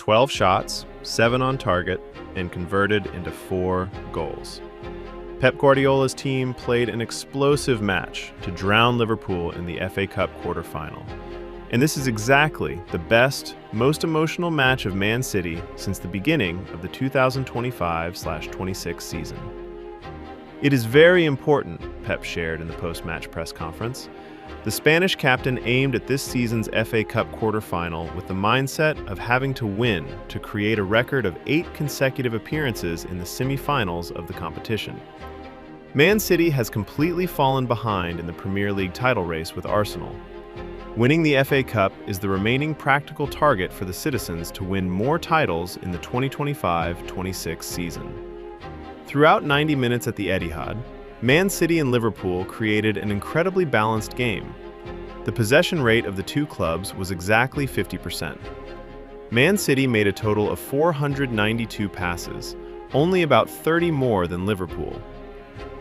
12 shots, 7 on target, and converted into 4 goals. Pep Guardiola's team played an explosive match to drown Liverpool in the FA Cup quarter-final. And this is exactly the best, most emotional match of Man City since the beginning of the 2025/26 season. It is very important, Pep shared in the post-match press conference. The Spanish captain aimed at this season's FA Cup quarter-final with the mindset of having to win to create a record of 8 consecutive appearances in the semi-finals of the competition. Man City has completely fallen behind in the Premier League title race with Arsenal. Winning the FA Cup is the remaining practical target for the citizens to win more titles in the 2025-26 season. Throughout 90 minutes at the Etihad, Man City and Liverpool created an incredibly balanced game. The possession rate of the two clubs was exactly 50%. Man City made a total of 492 passes, only about 30 more than Liverpool.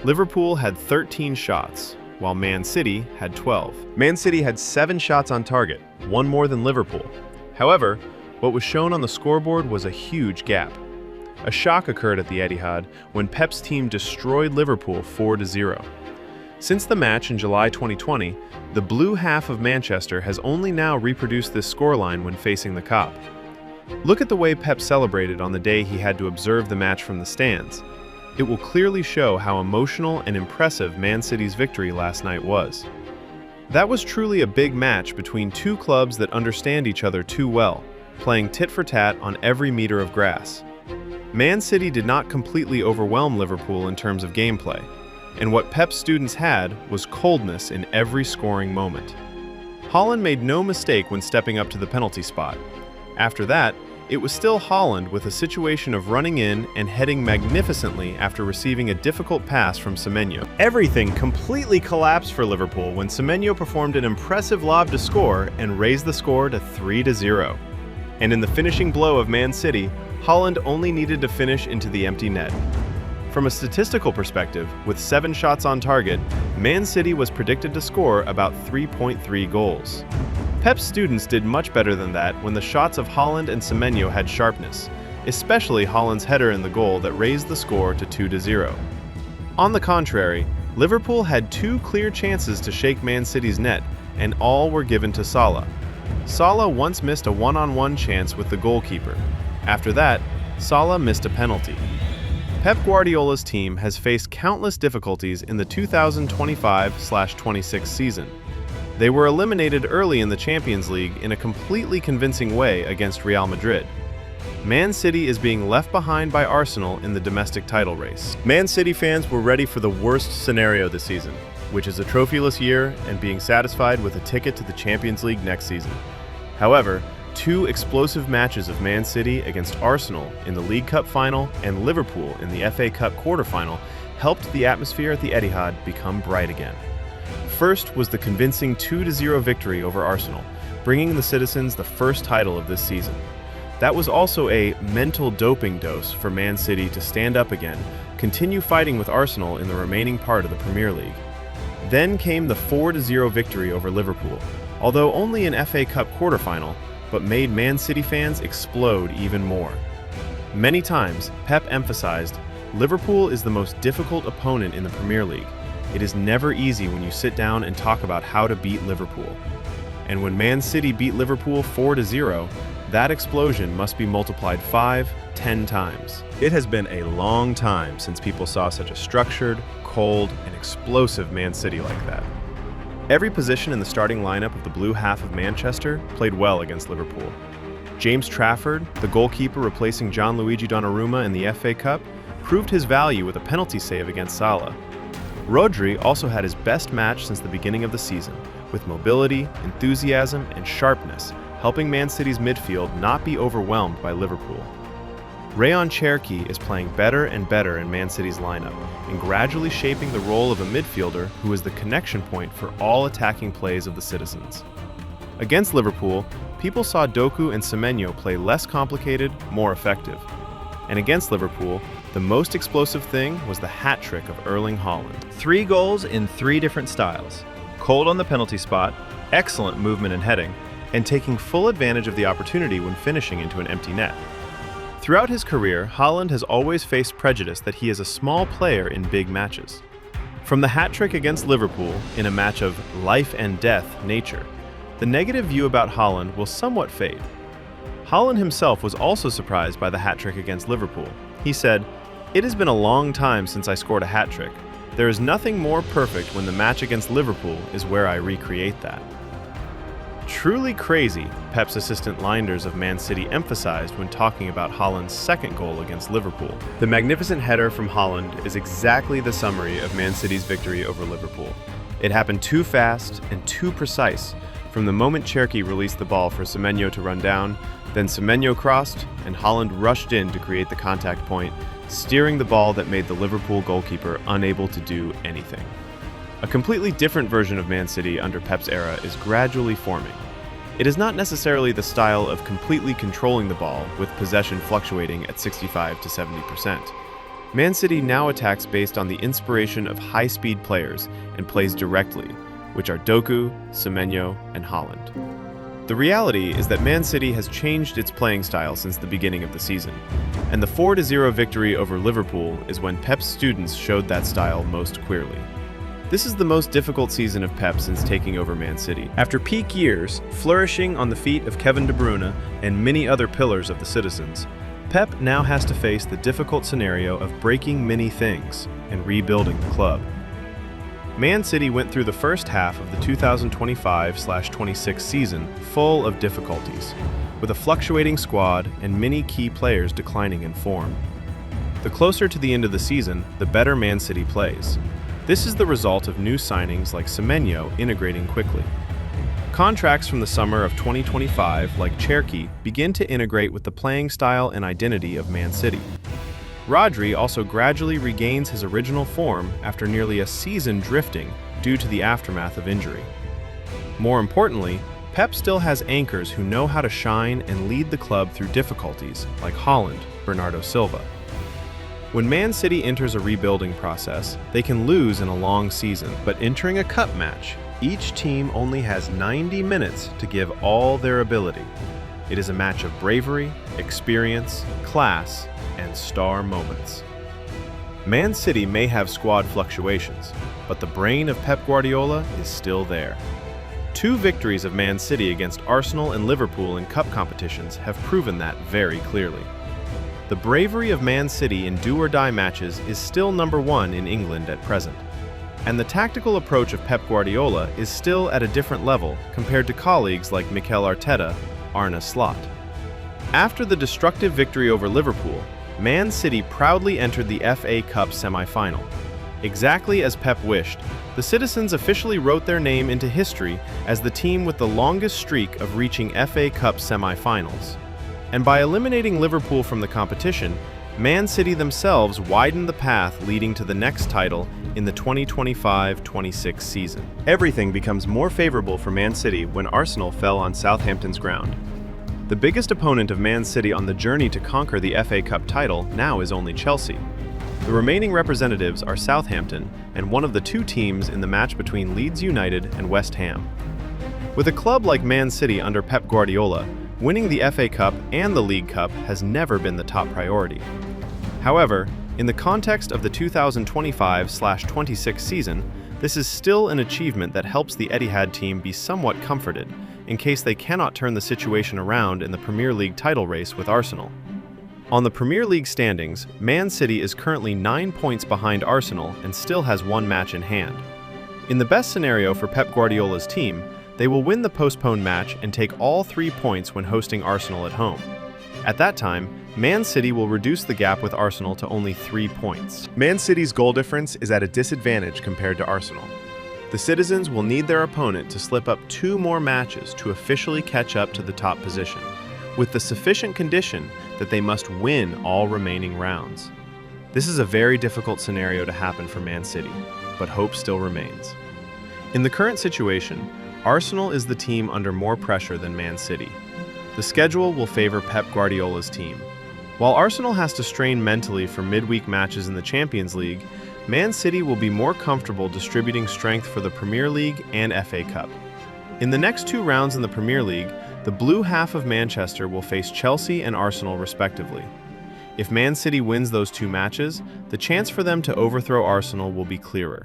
Liverpool had 13 shots, while Man City had 12. Man City had 7 shots on target, 1 more than Liverpool. However, what was shown on the scoreboard was a huge gap. A shock occurred at the Etihad when Pep's team destroyed Liverpool 4-0. Since the match in July 2020, the blue half of Manchester has only now reproduced this scoreline when facing the Kop. Look at the way Pep celebrated on the day he had to observe the match from the stands. It will clearly show how emotional and impressive Man City's victory last night was. That was truly a big match between two clubs that understand each other too well, playing tit-for-tat on every meter of grass. Man City did not completely overwhelm Liverpool in terms of gameplay, and what Pep's students had was coldness in every scoring moment. Haaland made no mistake when stepping up to the penalty spot. After that, it was still Haaland with a situation of running in and heading magnificently after receiving a difficult pass from Semenyo. Everything completely collapsed for Liverpool when Semenyo performed an impressive lob to score and raised the score to 3-0. And in the finishing blow of Man City, Haaland only needed to finish into the empty net. From a statistical perspective, with 7 shots on target, Man City was predicted to score about 3.3 goals. Pep's students did much better than that when the shots of Haaland and Semenyo had sharpness, especially Haaland's header in the goal that raised the score to 2-0. On the contrary, Liverpool had 2 clear chances to shake Man City's net, and all were given to Salah. Salah once missed a one-on-one chance with the goalkeeper. After that, Salah missed a penalty. Pep Guardiola's team has faced countless difficulties in the 2025/26 season. They were eliminated early in the Champions League in a completely convincing way against Real Madrid. Man City is being left behind by Arsenal in the domestic title race. Man City fans were ready for the worst scenario this season, which is a trophyless year and being satisfied with a ticket to the Champions League next season. However, 2 explosive matches of Man City against Arsenal in the League Cup final and Liverpool in the FA Cup quarterfinal helped the atmosphere at the Etihad become bright again. First was the convincing 2-0 victory over Arsenal, bringing the citizens the first title of this season. That was also a mental doping dose for Man City to stand up again, continue fighting with Arsenal in the remaining part of the Premier League. Then came the 4-0 victory over Liverpool, although only an FA Cup quarterfinal, but made Man City fans explode even more. Many times, Pep emphasized, Liverpool is the most difficult opponent in the Premier League. It is never easy when you sit down and talk about how to beat Liverpool. And when Man City beat Liverpool 4-0, that explosion must be multiplied 5-10 times. It has been a long time since people saw such a structured, cold, and explosive Man City like that. Every position in the starting lineup of the blue half of Manchester played well against Liverpool. James Trafford, the goalkeeper replacing Gianluigi Donnarumma in the FA Cup, proved his value with a penalty save against Salah. Rodri also had his best match since the beginning of the season, with mobility, enthusiasm, and sharpness, helping Man City's midfield not be overwhelmed by Liverpool. Rayon Cherki is playing better and better in Man City's lineup, and gradually shaping the role of a midfielder who is the connection point for all attacking plays of the citizens. Against Liverpool, people saw Doku and Semenyo play less complicated, more effective. And against Liverpool, the most explosive thing was the hat trick of Erling Haaland. 3 goals in 3 different styles. Cold on the penalty spot, excellent movement and heading, and taking full advantage of the opportunity when finishing into an empty net. Throughout his career, Haaland has always faced prejudice that he is a small player in big matches. From the hat-trick against Liverpool in a match of life and death nature, the negative view about Haaland will somewhat fade. Haaland himself was also surprised by the hat-trick against Liverpool. He said, "It has been a long time since I scored a hat-trick. There is nothing more perfect when the match against Liverpool is where I recreate that." Truly crazy, Pep's assistant Leinders of Man City emphasized when talking about Haaland's second goal against Liverpool. The magnificent header from Haaland is exactly the summary of Man City's victory over Liverpool. It happened too fast and too precise. From the moment Cherki released the ball for Semenyo to run down, then Semenyo crossed, and Haaland rushed in to create the contact point, steering the ball that made the Liverpool goalkeeper unable to do anything. A completely different version of Man City under Pep's era is gradually forming. It is not necessarily the style of completely controlling the ball, with possession fluctuating at 65 to 70%. Man City now attacks based on the inspiration of high-speed players and plays directly, which are Doku, Semenyo, and Haaland. The reality is that Man City has changed its playing style since the beginning of the season, and the 4-0 victory over Liverpool is when Pep's students showed that style most clearly. This is the most difficult season of Pep since taking over Man City. After peak years, flourishing on the feet of Kevin De Bruyne and many other pillars of the citizens, Pep now has to face the difficult scenario of breaking many things and rebuilding the club. Man City went through the first half of the 2025/26 season full of difficulties, with a fluctuating squad and many key players declining in form. The closer to the end of the season, the better Man City plays. This is the result of new signings like Semenyo integrating quickly. Contracts from the summer of 2025, like Cherki, begin to integrate with the playing style and identity of Man City. Rodri also gradually regains his original form after nearly a season drifting due to the aftermath of injury. More importantly, Pep still has anchors who know how to shine and lead the club through difficulties, like Haaland, Bernardo Silva. When Man City enters a rebuilding process, they can lose in a long season, but entering a cup match, each team only has 90 minutes to give all their ability. It is a match of bravery, experience, class, and star moments. Man City may have squad fluctuations, but the brain of Pep Guardiola is still there. 2 victories of Man City against Arsenal and Liverpool in cup competitions have proven that very clearly. The bravery of Man City in do-or-die matches is still number 1 in England at present, and the tactical approach of Pep Guardiola is still at a different level compared to colleagues like Mikel Arteta, Arne Slot. After the destructive victory over Liverpool, Man City proudly entered the FA Cup semi-final. Exactly as Pep wished, the citizens officially wrote their name into history as the team with the longest streak of reaching FA Cup semi-finals. And by eliminating Liverpool from the competition, Man City themselves widened the path leading to the next title in the 2025-26 season. Everything becomes more favorable for Man City when Arsenal fell on Southampton's ground. The biggest opponent of Man City on the journey to conquer the FA Cup title now is only Chelsea. The remaining representatives are Southampton and one of the 2 teams in the match between Leeds United and West Ham. With a club like Man City under Pep Guardiola, winning the FA Cup and the League Cup has never been the top priority. However, in the context of the 2025/26 season, this is still an achievement that helps the Etihad team be somewhat comforted in case they cannot turn the situation around in the Premier League title race with Arsenal. On the Premier League standings, Man City is currently 9 points behind Arsenal and still has 1 match in hand. In the best scenario for Pep Guardiola's team, they will win the postponed match and take all 3 points when hosting Arsenal at home. At that time, Man City will reduce the gap with Arsenal to only 3 points. Man City's goal difference is at a disadvantage compared to Arsenal. The citizens will need their opponent to slip up 2 more matches to officially catch up to the top position, with the sufficient condition that they must win all remaining rounds. This is a very difficult scenario to happen for Man City, but hope still remains. In the current situation, Arsenal is the team under more pressure than Man City. The schedule will favor Pep Guardiola's team. While Arsenal has to strain mentally for midweek matches in the Champions League, Man City will be more comfortable distributing strength for the Premier League and FA Cup. In the next 2 rounds in the Premier League, the blue half of Manchester will face Chelsea and Arsenal respectively. If Man City wins those 2 matches, the chance for them to overthrow Arsenal will be clearer.